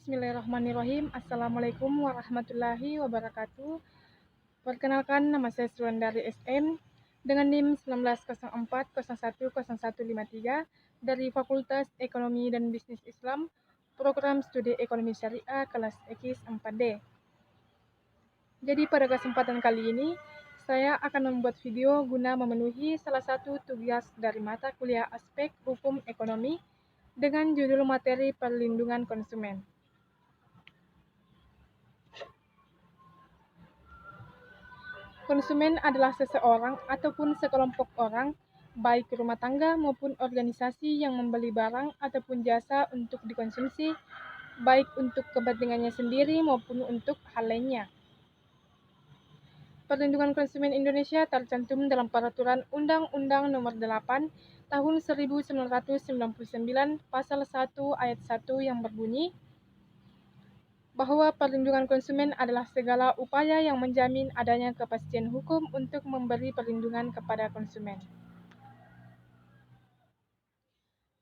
Bismillahirrahmanirrahim. Assalamualaikum warahmatullahi wabarakatuh. Perkenalkan, nama saya Sulandari SM dengan NIM 1904010153 dari Fakultas Ekonomi dan Bisnis Islam, Program Studi Ekonomi Syariah kelas X 4D. Jadi pada kesempatan kali ini, saya akan membuat video guna memenuhi salah satu tugas dari mata kuliah Aspek Hukum Ekonomi dengan judul materi perlindungan konsumen. Konsumen adalah seseorang ataupun sekelompok orang, baik rumah tangga maupun organisasi yang membeli barang ataupun jasa untuk dikonsumsi, baik untuk kepentingannya sendiri maupun untuk hal lainnya. Perlindungan konsumen Indonesia tercantum dalam Peraturan Undang-Undang Nomor 8 Tahun 1999 Pasal 1 Ayat 1 yang berbunyi bahwa perlindungan konsumen adalah segala upaya yang menjamin adanya kepastian hukum untuk memberi perlindungan kepada konsumen.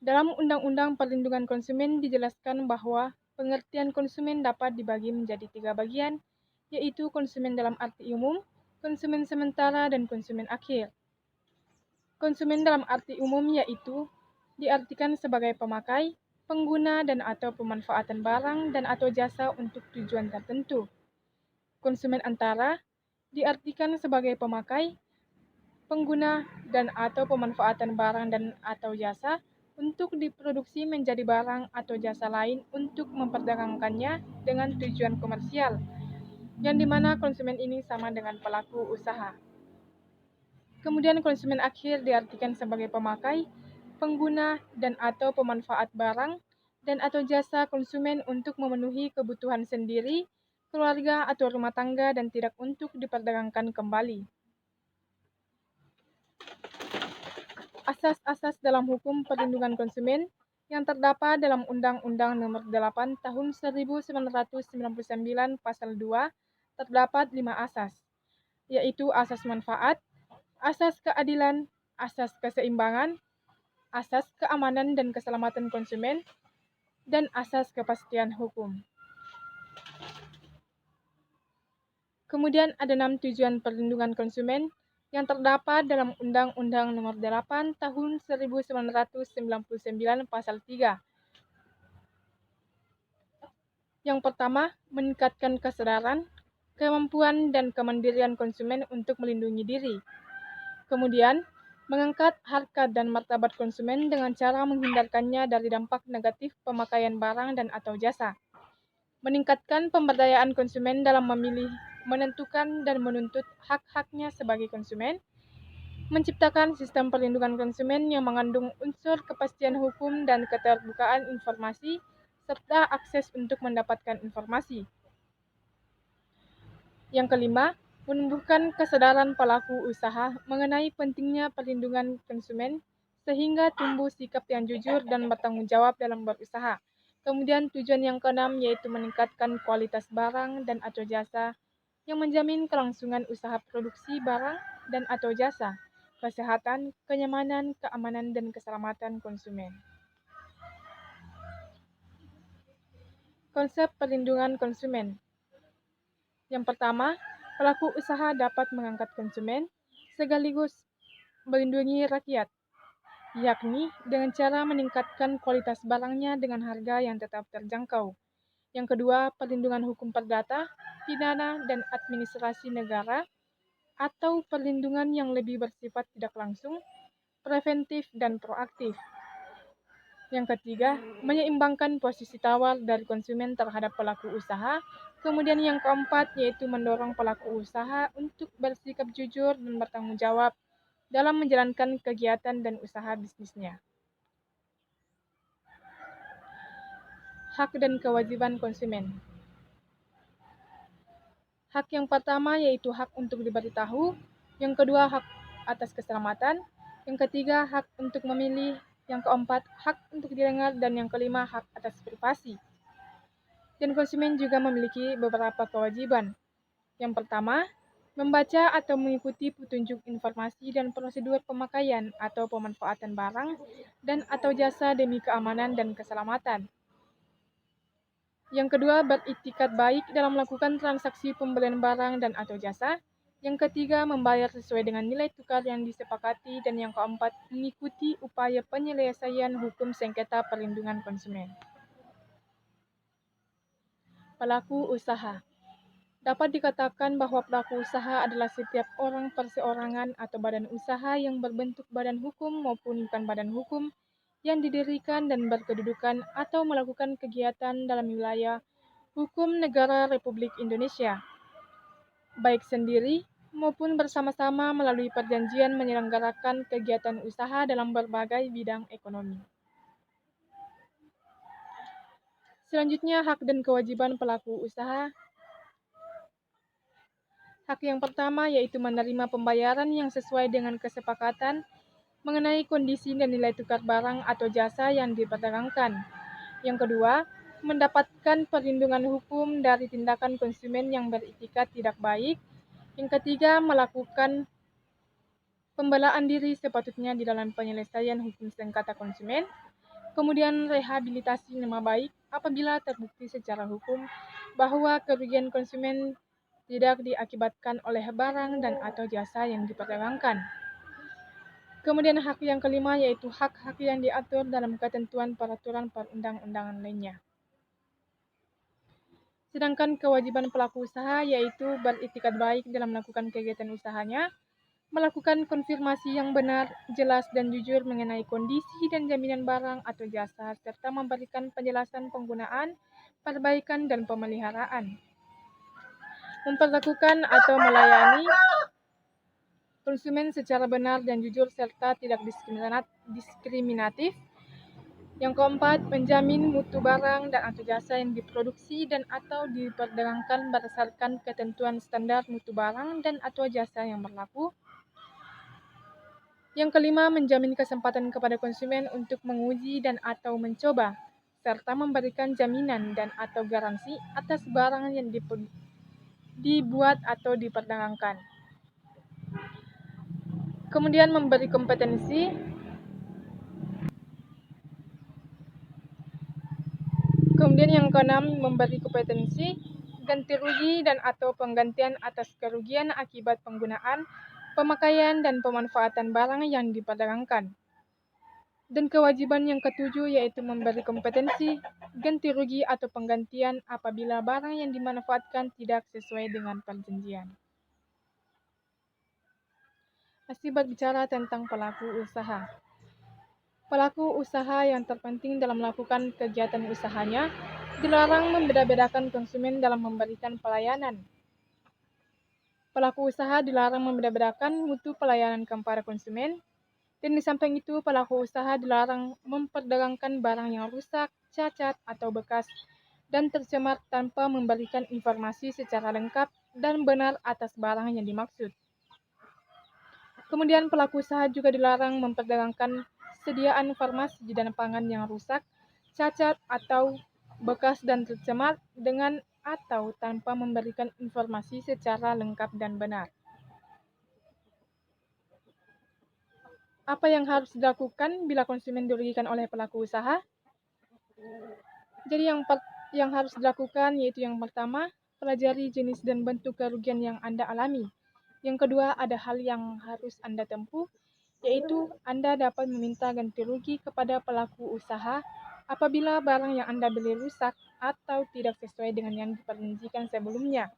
Dalam Undang-Undang Perlindungan Konsumen dijelaskan bahwa pengertian konsumen dapat dibagi menjadi 3 bagian, yaitu konsumen dalam arti umum, konsumen sementara, dan konsumen akhir. Konsumen dalam arti umum yaitu diartikan sebagai pemakai, pengguna, dan atau pemanfaatan barang dan atau jasa untuk tujuan tertentu. Konsumen antara diartikan sebagai pemakai, pengguna, dan atau pemanfaatan barang dan atau jasa untuk diproduksi menjadi barang atau jasa lain untuk memperdagangkannya dengan tujuan komersial, yang dimana konsumen ini sama dengan pelaku usaha. Kemudian konsumen akhir diartikan sebagai pemakai, pengguna, dan atau pemanfaat barang dan atau jasa konsumen untuk memenuhi kebutuhan sendiri, keluarga, atau rumah tangga dan tidak untuk diperdagangkan kembali. Asas-asas dalam hukum perlindungan konsumen yang terdapat dalam Undang-Undang Nomor 8 Tahun 1999 Pasal 2 terdapat 5 asas, yaitu asas manfaat, asas keadilan, asas keseimbangan, asas keamanan dan keselamatan konsumen, dan asas kepastian hukum. Kemudian ada 6 tujuan perlindungan konsumen yang terdapat dalam Undang-Undang Nomor 8 Tahun 1999 Pasal 3. Yang pertama, meningkatkan kesadaran, kemampuan, dan kemandirian konsumen untuk melindungi diri. Kemudian, mengangkat harkat dan martabat konsumen dengan cara menghindarkannya dari dampak negatif pemakaian barang dan atau jasa. Meningkatkan pemberdayaan konsumen dalam memilih, menentukan, dan menuntut hak-haknya sebagai konsumen. Menciptakan sistem perlindungan konsumen yang mengandung unsur kepastian hukum dan keterbukaan informasi, serta akses untuk mendapatkan informasi. Yang kelima, menumbuhkan kesadaran pelaku usaha mengenai pentingnya perlindungan konsumen sehingga tumbuh sikap yang jujur dan bertanggung jawab dalam berusaha. Kemudian tujuan yang keenam yaitu meningkatkan kualitas barang dan atau jasa yang menjamin kelangsungan usaha produksi barang dan atau jasa, kesehatan, kenyamanan, keamanan, dan keselamatan konsumen. Konsep perlindungan konsumen. Yang pertama, pelaku usaha dapat mengangkat konsumen sekaligus melindungi rakyat, yakni dengan cara meningkatkan kualitas barangnya dengan harga yang tetap terjangkau. Yang kedua, perlindungan hukum perdata, pidana, dan administrasi negara, atau perlindungan yang lebih bersifat tidak langsung, preventif, dan proaktif. Yang ketiga, menyeimbangkan posisi tawar dari konsumen terhadap pelaku usaha. Kemudian yang keempat, yaitu mendorong pelaku usaha untuk bersikap jujur dan bertanggung jawab dalam menjalankan kegiatan dan usaha bisnisnya. Hak dan kewajiban konsumen. Hak yang pertama yaitu hak untuk diberitahu, yang kedua hak atas keselamatan, yang ketiga hak untuk memilih, yang keempat hak untuk didengar, dan yang kelima hak atas privasi. Dan konsumen juga memiliki beberapa kewajiban. Yang pertama, membaca atau mengikuti petunjuk informasi dan prosedur pemakaian atau pemanfaatan barang dan atau jasa demi keamanan dan keselamatan. Yang kedua, beriktikat baik dalam melakukan transaksi pembelian barang dan atau jasa. Yang ketiga, membayar sesuai dengan nilai tukar yang disepakati. Dan yang keempat, mengikuti upaya penyelesaian hukum sengketa perlindungan konsumen. Pelaku usaha. Dapat dikatakan bahwa pelaku usaha adalah setiap orang perseorangan atau badan usaha yang berbentuk badan hukum maupun bukan badan hukum yang didirikan dan berkedudukan atau melakukan kegiatan dalam wilayah hukum negara Republik Indonesia, baik sendiri maupun bersama-sama melalui perjanjian menyelenggarakan kegiatan usaha dalam berbagai bidang ekonomi. Selanjutnya, hak dan kewajiban pelaku usaha. Hak yang pertama yaitu menerima pembayaran yang sesuai dengan kesepakatan mengenai kondisi dan nilai tukar barang atau jasa yang diperdagangkan. Yang kedua, mendapatkan perlindungan hukum dari tindakan konsumen yang beretikat tidak baik. Yang ketiga, melakukan pembelaan diri sepatutnya di dalam penyelesaian hukum sengketa konsumen. Kemudian, rehabilitasi nama baik apabila terbukti secara hukum bahwa kerugian konsumen tidak diakibatkan oleh barang dan atau jasa yang diperdagangkan. Kemudian hak yang kelima yaitu hak-hak yang diatur dalam ketentuan peraturan perundang-undangan lainnya. Sedangkan kewajiban pelaku usaha yaitu beriktikat baik dalam melakukan kegiatan usahanya, melakukan konfirmasi yang benar, jelas dan jujur mengenai kondisi dan jaminan barang atau jasa, serta memberikan penjelasan penggunaan, perbaikan dan pemeliharaan. Memperlakukan atau melayani konsumen secara benar dan jujur serta tidak diskriminatif. Yang keempat, menjamin mutu barang dan atau jasa yang diproduksi dan atau diperdagangkan berdasarkan ketentuan standar mutu barang dan atau jasa yang berlaku. Yang kelima, menjamin kesempatan kepada konsumen untuk menguji dan atau mencoba, serta memberikan jaminan dan atau garansi atas barang yang dibuat atau diperdagangkan. Kemudian memberi kompetensi. Kemudian yang keenam, memberi kompetensi, ganti rugi dan atau penggantian atas kerugian akibat penggunaan, pemakaian dan pemanfaatan barang yang diperdagangkan. Dan kewajiban yang ketujuh yaitu memberi kompetensi, ganti rugi atau penggantian apabila barang yang dimanfaatkan tidak sesuai dengan perjanjian. Masih berbicara tentang pelaku usaha. Pelaku usaha yang terpenting dalam melakukan kegiatan usahanya dilarang membeda-bedakan konsumen dalam memberikan pelayanan. Pelaku usaha dilarang membeda-bedakan mutu pelayanan kepada konsumen, dan di samping itu pelaku usaha dilarang memperdagangkan barang yang rusak, cacat, atau bekas, dan tercemar tanpa memberikan informasi secara lengkap dan benar atas barang yang dimaksud. Kemudian pelaku usaha juga dilarang memperdagangkan sediaan farmasi dan pangan yang rusak, cacat, atau bekas dan tercemar dengan atau tanpa memberikan informasi secara lengkap dan benar. Apa yang harus dilakukan bila konsumen dirugikan oleh pelaku usaha? Jadi yang harus dilakukan yaitu yang pertama, pelajari jenis dan bentuk kerugian yang Anda alami. Yang kedua, ada hal yang harus Anda tempuh, yaitu Anda dapat meminta ganti rugi kepada pelaku usaha apabila barang yang Anda beli rusak atau tidak sesuai dengan yang diperjanjikan sebelumnya.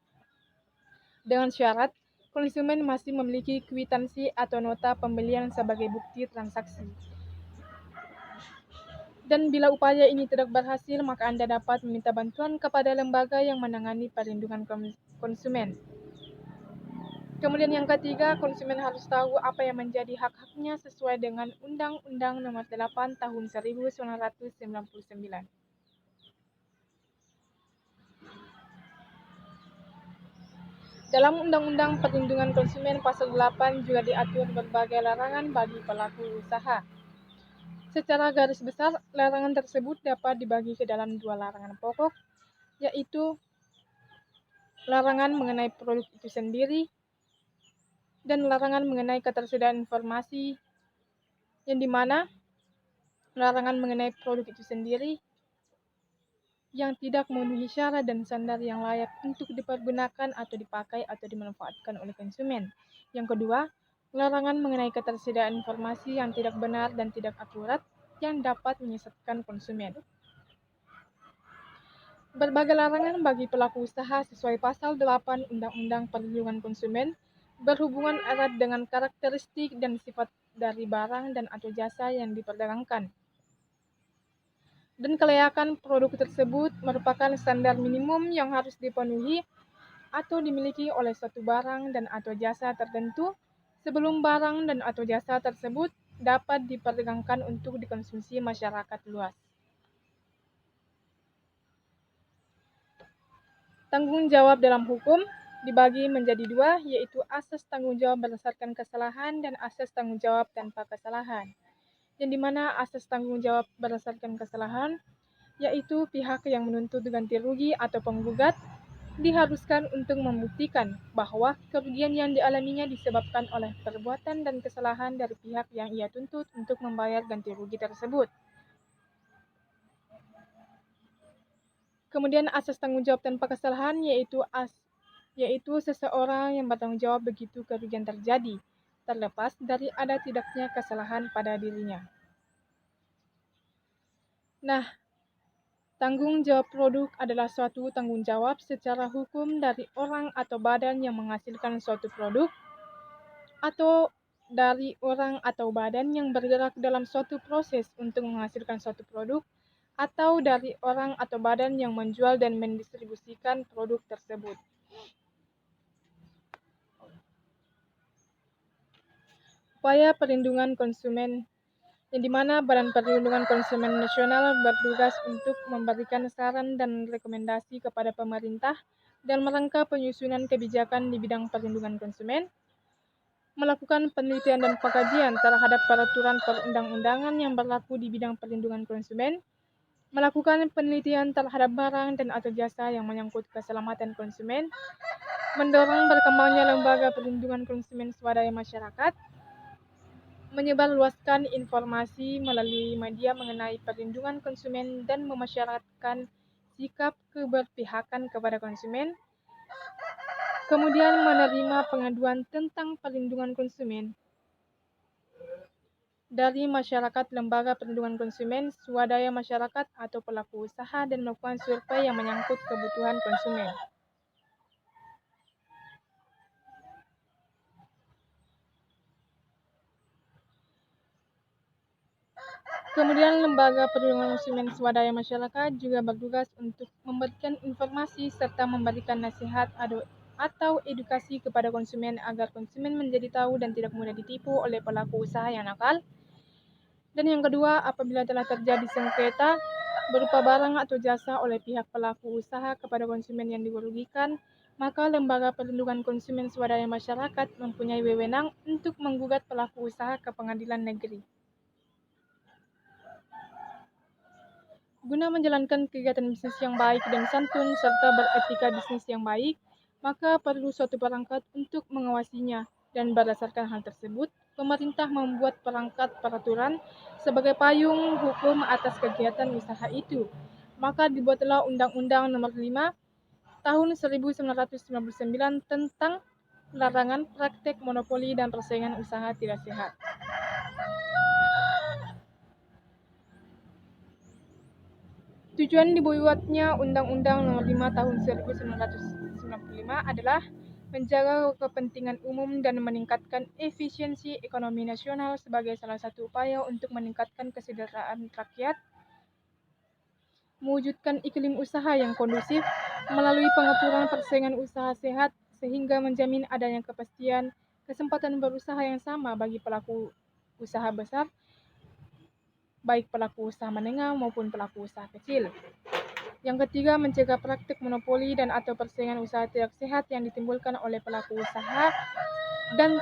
Dengan syarat, konsumen masih memiliki kwitansi atau nota pembelian sebagai bukti transaksi. Dan bila upaya ini tidak berhasil, maka Anda dapat meminta bantuan kepada lembaga yang menangani perlindungan konsumen. Kemudian yang ketiga, konsumen harus tahu apa yang menjadi hak-haknya sesuai dengan Undang-Undang Nomor 8 Tahun 1999. Dalam Undang-Undang Perlindungan Konsumen Pasal 8 juga diatur berbagai larangan bagi pelaku usaha. Secara garis besar, larangan tersebut dapat dibagi ke dalam dua larangan pokok, yaitu larangan mengenai produk itu sendiri dan larangan mengenai ketersediaan informasi, yang dimana larangan mengenai produk itu sendiri yang tidak memenuhi syarat dan standar yang layak untuk dipergunakan atau dipakai atau dimanfaatkan oleh konsumen. Yang kedua, larangan mengenai ketersediaan informasi yang tidak benar dan tidak akurat yang dapat menyesatkan konsumen. Berbagai larangan bagi pelaku usaha sesuai Pasal 8 Undang-Undang Perlindungan Konsumen berhubungan erat dengan karakteristik dan sifat dari barang dan atau jasa yang diperdagangkan. Dan kelayakan produk tersebut merupakan standar minimum yang harus dipenuhi atau dimiliki oleh suatu barang dan atau jasa tertentu sebelum barang dan atau jasa tersebut dapat diperdagangkan untuk dikonsumsi masyarakat luas. Tanggung jawab dalam hukum dibagi menjadi dua, yaitu asas tanggung jawab berdasarkan kesalahan dan asas tanggung jawab tanpa kesalahan. Yang dimana asas tanggung jawab berdasarkan kesalahan, yaitu pihak yang menuntut ganti rugi atau penggugat diharuskan untuk membuktikan bahwa kerugian yang dialaminya disebabkan oleh perbuatan dan kesalahan dari pihak yang ia tuntut untuk membayar ganti rugi tersebut. Kemudian asas tanggung jawab tanpa kesalahan yaitu seseorang yang bertanggung jawab begitu kerugian terjadi, terlepas dari ada tidaknya kesalahan pada dirinya. Nah, tanggung jawab produk adalah suatu tanggung jawab secara hukum dari orang atau badan yang menghasilkan suatu produk, atau dari orang atau badan yang bergerak dalam suatu proses untuk menghasilkan suatu produk, atau dari orang atau badan yang menjual dan mendistribusikan produk tersebut. Upaya perlindungan konsumen, yang dimana Badan Perlindungan Konsumen Nasional bertugas untuk memberikan saran dan rekomendasi kepada pemerintah dalam rangka penyusunan kebijakan di bidang perlindungan konsumen, melakukan penelitian dan pengkajian terhadap peraturan perundang-undangan yang berlaku di bidang perlindungan konsumen, melakukan penelitian terhadap barang dan atau jasa yang menyangkut keselamatan konsumen, mendorong berkembangnya lembaga perlindungan konsumen swadaya masyarakat, menyebarluaskan informasi melalui media mengenai perlindungan konsumen dan memasyarakatkan sikap keberpihakan kepada konsumen, kemudian menerima pengaduan tentang perlindungan konsumen dari masyarakat, lembaga perlindungan konsumen, swadaya masyarakat, atau pelaku usaha dan melakukan survei yang menyangkut kebutuhan konsumen. Kemudian lembaga perlindungan konsumen swadaya masyarakat juga bertugas untuk memberikan informasi serta memberikan nasihat atau edukasi kepada konsumen agar konsumen menjadi tahu dan tidak mudah ditipu oleh pelaku usaha yang nakal. Dan yang kedua, apabila telah terjadi sengketa berupa barang atau jasa oleh pihak pelaku usaha kepada konsumen yang dirugikan, maka lembaga perlindungan konsumen swadaya masyarakat mempunyai wewenang untuk menggugat pelaku usaha ke pengadilan negeri. Guna menjalankan kegiatan bisnis yang baik dan santun serta beretika bisnis yang baik, maka perlu suatu perangkat untuk mengawasinya, dan berdasarkan hal tersebut, pemerintah membuat perangkat peraturan sebagai payung hukum atas kegiatan usaha itu. Maka dibuatlah Undang-Undang Nomor 5 Tahun 1999 tentang larangan praktek monopoli dan persaingan usaha tidak sehat. Tujuan dibuatnya Undang-Undang Nomor 5 Tahun 1995 adalah menjaga kepentingan umum dan meningkatkan efisiensi ekonomi nasional sebagai salah satu upaya untuk meningkatkan kesejahteraan rakyat, mewujudkan iklim usaha yang kondusif melalui pengaturan persaingan usaha sehat sehingga menjamin adanya kepastian kesempatan berusaha yang sama bagi pelaku usaha besar, baik pelaku usaha menengah maupun pelaku usaha kecil. Yang ketiga, mencegah praktik monopoli dan atau persaingan usaha tidak sehat yang ditimbulkan oleh pelaku usaha. Dan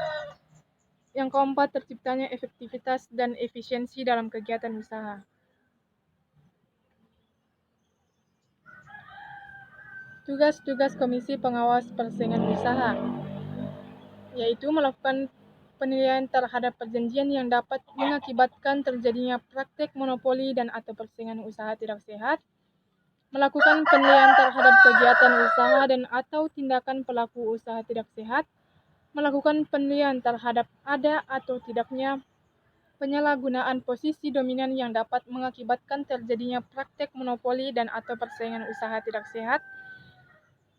yang keempat, terciptanya efektivitas dan efisiensi dalam kegiatan usaha. Tugas-tugas Komisi Pengawas Persaingan Usaha, yaitu melakukan penilaian terhadap perjanjian yang dapat mengakibatkan terjadinya praktik monopoli dan atau persaingan usaha tidak sehat, melakukan penilaian terhadap kegiatan usaha dan atau tindakan pelaku usaha tidak sehat, melakukan penilaian terhadap ada atau tidaknya penyalahgunaan posisi dominan yang dapat mengakibatkan terjadinya praktek monopoli dan atau persaingan usaha tidak sehat.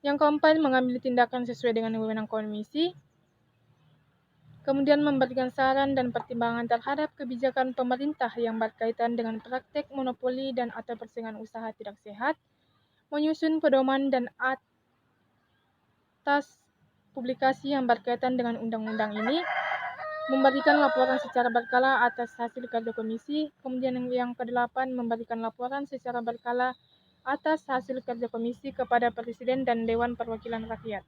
Yang keempat, mengambil tindakan sesuai dengan wewenang komisi. Kemudian memberikan saran dan pertimbangan terhadap kebijakan pemerintah yang berkaitan dengan praktek monopoli dan atau persaingan usaha tidak sehat, menyusun pedoman dan atas publikasi yang berkaitan dengan undang-undang ini, memberikan laporan secara berkala atas hasil kerja komisi. Kemudian yang kedelapan, memberikan laporan secara berkala atas hasil kerja komisi kepada Presiden dan Dewan Perwakilan Rakyat.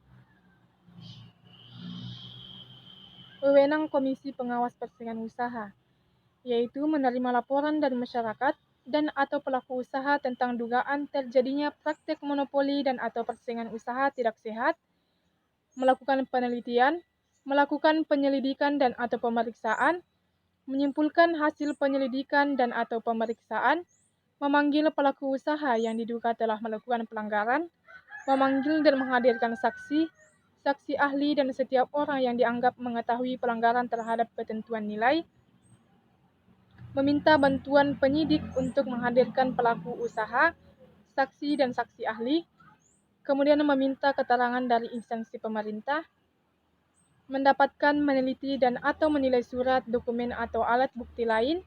Wewenang Komisi Pengawas Persaingan Usaha, yaitu menerima laporan dari masyarakat dan atau pelaku usaha tentang dugaan terjadinya praktek monopoli dan atau persaingan usaha tidak sehat, melakukan penelitian, melakukan penyelidikan dan atau pemeriksaan, menyimpulkan hasil penyelidikan dan atau pemeriksaan, memanggil pelaku usaha yang diduga telah melakukan pelanggaran, memanggil dan menghadirkan saksi, saksi ahli dan setiap orang yang dianggap mengetahui pelanggaran terhadap ketentuan nilai, meminta bantuan penyidik untuk menghadirkan pelaku usaha, saksi dan saksi ahli, kemudian meminta keterangan dari instansi pemerintah, mendapatkan, meneliti dan atau menilai surat, dokumen atau alat bukti lain,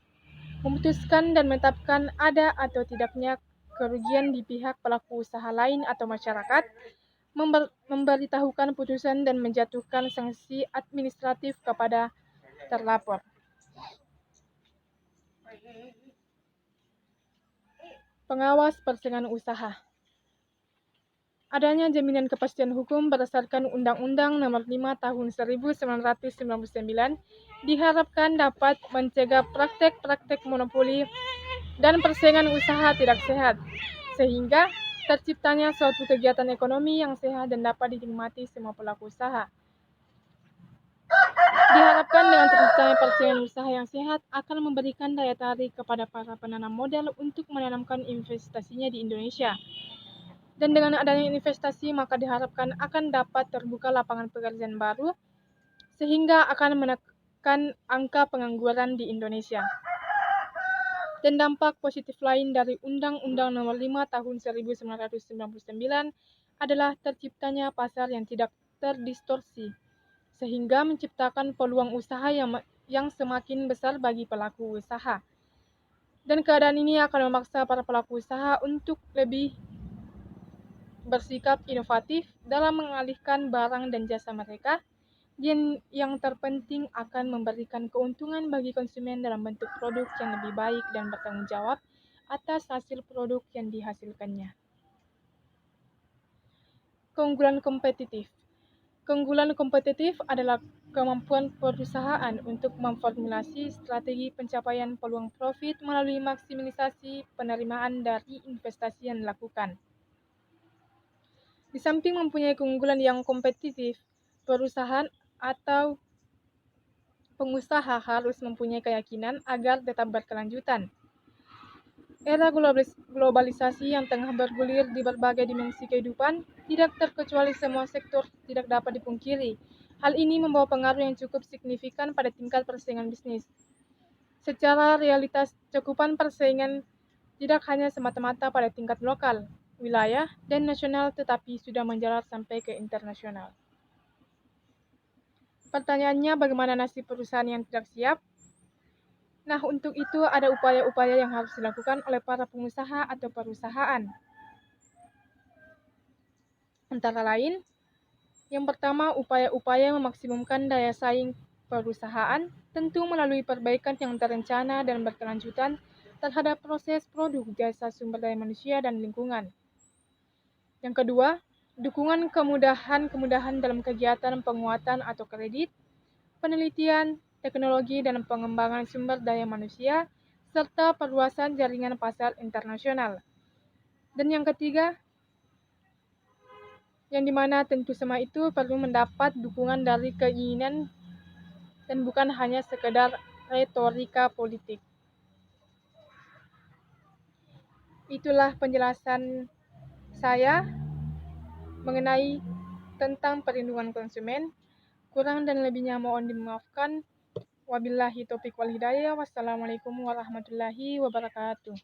memutuskan dan menetapkan ada atau tidaknya kerugian di pihak pelaku usaha lain atau masyarakat, memberitahukan putusan dan menjatuhkan sanksi administratif kepada terlapor. Pengawas persaingan usaha. Adanya jaminan kepastian hukum berdasarkan Undang-Undang Nomor 5 Tahun 1999 diharapkan dapat mencegah praktek-praktek monopoli dan persaingan usaha tidak sehat, sehingga terciptanya suatu kegiatan ekonomi yang sehat dan dapat dinikmati semua pelaku usaha. Diharapkan dengan terciptanya persaingan usaha yang sehat akan memberikan daya tarik kepada para penanam modal untuk menanamkan investasinya di Indonesia. Dan dengan adanya investasi, maka diharapkan akan dapat terbuka lapangan pekerjaan baru, sehingga akan menekan angka pengangguran di Indonesia. Dan dampak positif lain dari Undang-Undang Nomor 5 Tahun 1999 adalah terciptanya pasar yang tidak terdistorsi, sehingga menciptakan peluang usaha yang semakin besar bagi pelaku usaha. Dan keadaan ini akan memaksa para pelaku usaha untuk lebih bersikap inovatif dalam mengalihkan barang dan jasa mereka, yang terpenting akan memberikan keuntungan bagi konsumen dalam bentuk produk yang lebih baik dan bertanggung jawab atas hasil produk yang dihasilkannya. Keunggulan kompetitif. Keunggulan kompetitif adalah kemampuan perusahaan untuk memformulasi strategi pencapaian peluang profit melalui maksimisasi penerimaan dari investasi yang dilakukan. Di samping mempunyai keunggulan yang kompetitif, perusahaan atau pengusaha harus mempunyai keyakinan agar tetap berkelanjutan. Era globalisasi yang tengah bergulir di berbagai dimensi kehidupan, tidak terkecuali semua sektor, tidak dapat dipungkiri. Hal ini membawa pengaruh yang cukup signifikan pada tingkat persaingan bisnis. Secara realitas, cakupan persaingan tidak hanya semata-mata pada tingkat lokal, wilayah, dan nasional, tetapi sudah menjalar sampai ke internasional. Pertanyaannya, bagaimana nasib perusahaan yang tidak siap? Nah, untuk itu ada upaya-upaya yang harus dilakukan oleh para pengusaha atau perusahaan. Antara lain, yang pertama, upaya-upaya memaksimumkan daya saing perusahaan, tentu melalui perbaikan yang terencana dan berkelanjutan terhadap proses produk, jasa, sumber daya manusia, dan lingkungan. Yang kedua, dukungan kemudahan dalam kegiatan penguatan atau kredit, penelitian, teknologi, dan pengembangan sumber daya manusia, serta perluasan jaringan pasar internasional. Dan yang ketiga, yang dimana tentu semua itu perlu mendapat dukungan dari keinginan dan bukan hanya sekedar retorika politik. Itulah penjelasan saya mengenai tentang perlindungan konsumen. Kurang dan lebihnya mohon dimaafkan. Wabillahi taufiq wal hidayah. Wassalamualaikum warahmatullahi wabarakatuh.